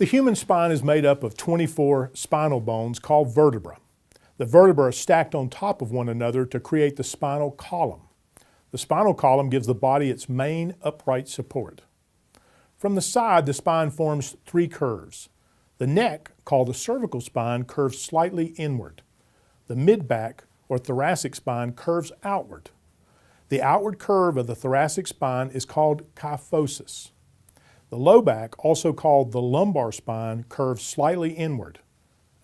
The human spine is made up of 24 spinal bones called vertebrae. The vertebrae are stacked on top of one another to create the spinal column. The spinal column gives the body its main upright support. From the side, the spine forms three curves. The neck, called the cervical spine, curves slightly inward. The mid-back, or thoracic spine, curves outward. The outward curve of the thoracic spine is called kyphosis. The low back, also called the lumbar spine, curves slightly inward.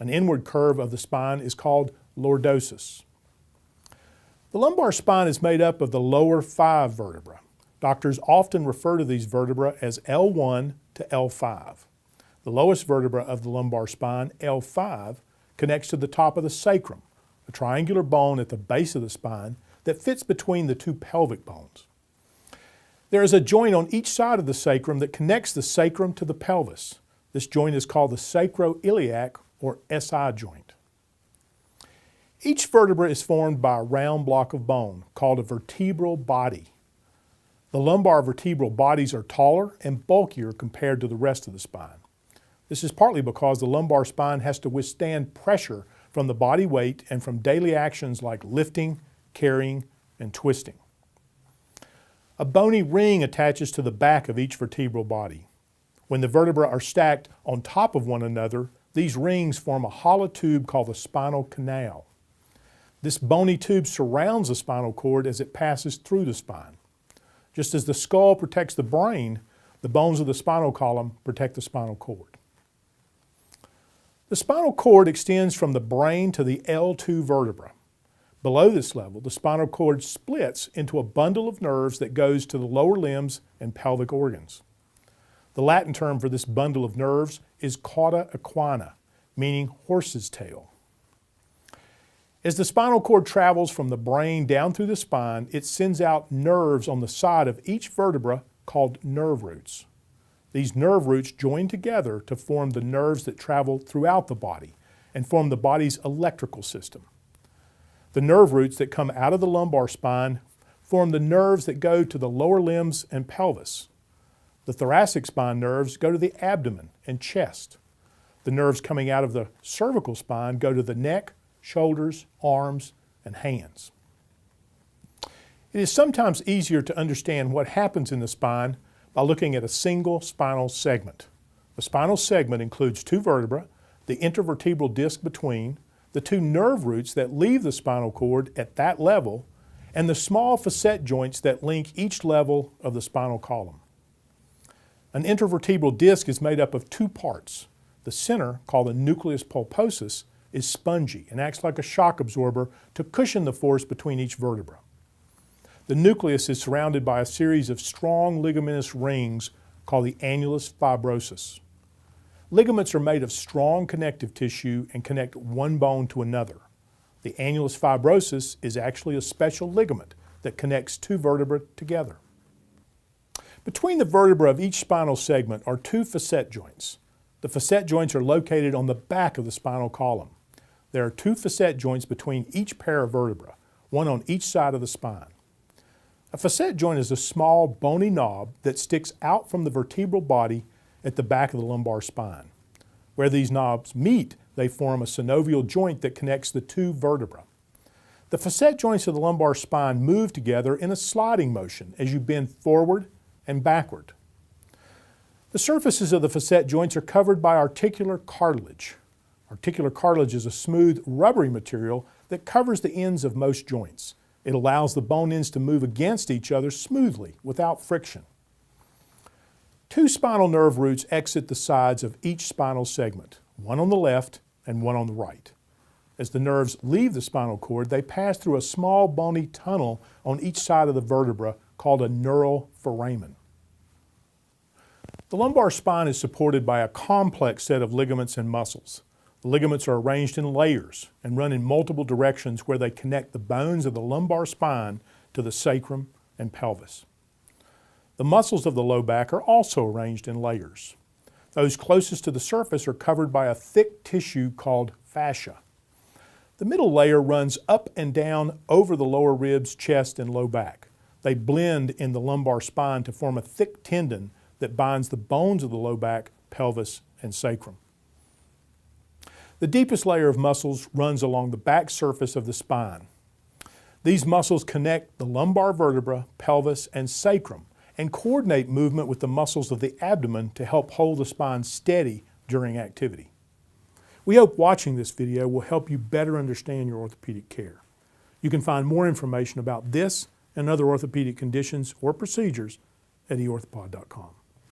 An inward curve of the spine is called lordosis. The lumbar spine is made up of the lower 5 vertebrae. Doctors often refer to these vertebrae as L1 to L5. The lowest vertebra of the lumbar spine, L5, connects to the top of the sacrum, a triangular bone at the base of the spine that fits between the two pelvic bones. There is a joint on each side of the sacrum that connects the sacrum to the pelvis. This joint is called the sacroiliac or SI joint. Each vertebra is formed by a round block of bone called a vertebral body. The lumbar vertebral bodies are taller and bulkier compared to the rest of the spine. This is partly because the lumbar spine has to withstand pressure from the body weight and from daily actions like lifting, carrying, and twisting. A bony ring attaches to the back of each vertebral body. When the vertebrae are stacked on top of one another, these rings form a hollow tube called the spinal canal. This bony tube surrounds the spinal cord as it passes through the spine. Just as the skull protects the brain, the bones of the spinal column protect the spinal cord. The spinal cord extends from the brain to the L2 vertebra. Below this level, the spinal cord splits into a bundle of nerves that goes to the lower limbs and pelvic organs. The Latin term for this bundle of nerves is cauda equina, meaning horse's tail. As the spinal cord travels from the brain down through the spine, it sends out nerves on the side of each vertebra called nerve roots. These nerve roots join together to form the nerves that travel throughout the body and form the body's electrical system. The nerve roots that come out of the lumbar spine form the nerves that go to the lower limbs and pelvis. The thoracic spine nerves go to the abdomen and chest. The nerves coming out of the cervical spine go to the neck, shoulders, arms, and hands. It is sometimes easier to understand what happens in the spine by looking at a single spinal segment. The spinal segment includes 2 vertebrae, the intervertebral disc between, the 2 nerve roots that leave the spinal cord at that level, and the small facet joints that link each level of the spinal column. An intervertebral disc is made up of 2 parts. The center, called the nucleus pulposus, is spongy and acts like a shock absorber to cushion the force between each vertebra. The nucleus is surrounded by a series of strong ligamentous rings called the annulus fibrosus. Ligaments are made of strong connective tissue and connect one bone to another. The annulus fibrosus is actually a special ligament that connects 2 vertebrae together. Between the vertebrae of each spinal segment are 2 facet joints. The facet joints are located on the back of the spinal column. There are 2 facet joints between each pair of vertebrae, one on each side of the spine. A facet joint is a small bony knob that sticks out from the vertebral body at the back of the lumbar spine. Where these knobs meet, they form a synovial joint that connects the 2 vertebrae. The facet joints of the lumbar spine move together in a sliding motion as you bend forward and backward. The surfaces of the facet joints are covered by articular cartilage. Articular cartilage is a smooth, rubbery material that covers the ends of most joints. It allows the bone ends to move against each other smoothly without friction. 2 spinal nerve roots exit the sides of each spinal segment, one on the left and one on the right. As the nerves leave the spinal cord, they pass through a small bony tunnel on each side of the vertebra called a neural foramen. The lumbar spine is supported by a complex set of ligaments and muscles. The ligaments are arranged in layers and run in multiple directions where they connect the bones of the lumbar spine to the sacrum and pelvis. The muscles of the low back are also arranged in layers. Those closest to the surface are covered by a thick tissue called fascia. The middle layer runs up and down over the lower ribs, chest, and low back. They blend in the lumbar spine to form a thick tendon that binds the bones of the low back pelvis, and sacrum. The deepest layer of muscles runs along the back surface of the spine. These muscles connect the lumbar vertebra, pelvis, and sacrum and coordinate movement with the muscles of the abdomen to help hold the spine steady during activity. We hope watching this video will help you better understand your orthopedic care. You can find more information about this and other orthopedic conditions or procedures at eorthopod.com.